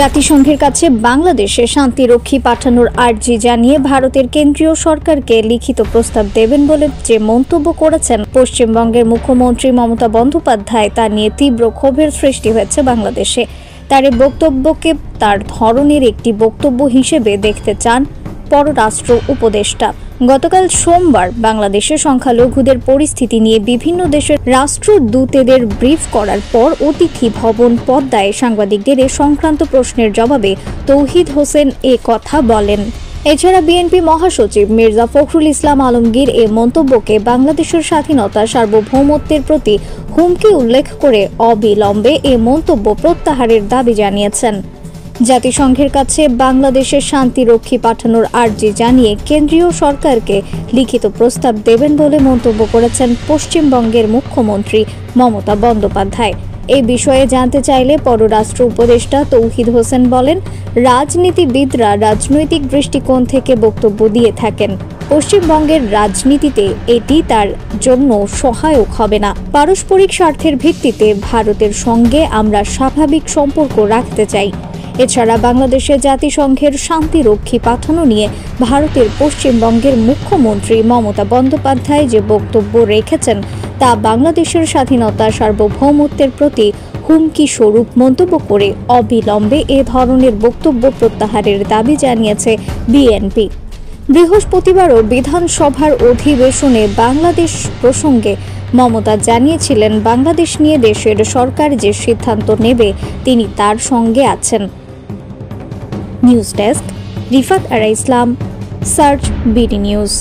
জাতিসংঘের কাছে বাংলাদেশে শান্তিরক্ষী পাঠানোর আর্জি জানিয়ে ভারতের কেন্দ্রীয় সরকারকে লিখিত প্রস্তাব দেবেন বলে যে মন্তব্য করেছেন পশ্চিমবঙ্গের মুখ্যমন্ত্রী মমতা বন্দ্যোপাধ্যায়, তা নিয়ে তীব্র ক্ষোভের সৃষ্টি হয়েছে বাংলাদেশে। তার এই বক্তব্যকে তার ধরনের একটি বক্তব্য হিসেবে দেখতে চান পররাষ্ট্র উপদেষ্টা। গতকাল সোমবার বাংলাদেশের সংখ্যালঘুদের পরিস্থিতি নিয়ে বিভিন্ন দেশের রাষ্ট্রদূতদের ব্রিফ করার পর অতিথি ভবন পদ্মায় সাংবাদিকদের এ সংক্রান্ত প্রশ্নের জবাবে তৌহিদ হোসেন এ কথা বলেন। এছাড়া বিএনপি মহাসচিব মির্জা ফখরুল ইসলাম আলমগীর এ মন্তব্যকে বাংলাদেশের স্বাধীনতা সার্বভৌমত্বের প্রতি হুমকি উল্লেখ করে অবিলম্বে এ মন্তব্য প্রত্যাহারের দাবি জানিয়েছেন। জাতিসংঘের কাছে বাংলাদেশে শান্তিরক্ষী পাঠানোর আর্জি জানিয়ে কেন্দ্রীয় সরকারকে লিখিত প্রস্তাব দেবেন বলে মন্তব্য করেছেন পশ্চিমবঙ্গের মুখ্যমন্ত্রী মমতা বন্দ্যোপাধ্যায়। এই বিষয়ে জানতে চাইলে পররাষ্ট্র উপদেষ্টা তৌহিদ হোসেন বলেন, রাজনীতিবিদরা রাজনৈতিক দৃষ্টিকোণ থেকে বক্তব্য দিয়ে থাকেন। পশ্চিমবঙ্গের রাজনীতিতে এটি তার জন্য সহায়ক হবে না। পারস্পরিক স্বার্থের ভিত্তিতে ভারতের সঙ্গে আমরা স্বাভাবিক সম্পর্ক রাখতে চাই। এছাড়া বাংলাদেশে জাতিসংঘের শান্তিরক্ষী পাঠানো নিয়ে ভারতের পশ্চিমবঙ্গের মুখ্যমন্ত্রী মমতা বন্দ্যোপাধ্যায় যে বক্তব্য রেখেছেন তা বাংলাদেশের স্বাধীনতা সার্বভৌমত্বের প্রতি হুমকি স্বরূপ মন্তব্য করে অবিলম্বে এ ধরনের বক্তব্য প্রত্যাহারের দাবি জানিয়েছে বিএনপি। বৃহস্পতিবারও বিধানসভার অধিবেশনে বাংলাদেশ প্রসঙ্গে মমতা জানিয়েছিলেন, বাংলাদেশ নিয়ে দেশের সরকার যে সিদ্ধান্ত নেবে তিনি তার সঙ্গে আছেন। নিউজ ডেস্ক, রিফাত আরা ইসলাম, সার্চ বিডি নিউজ।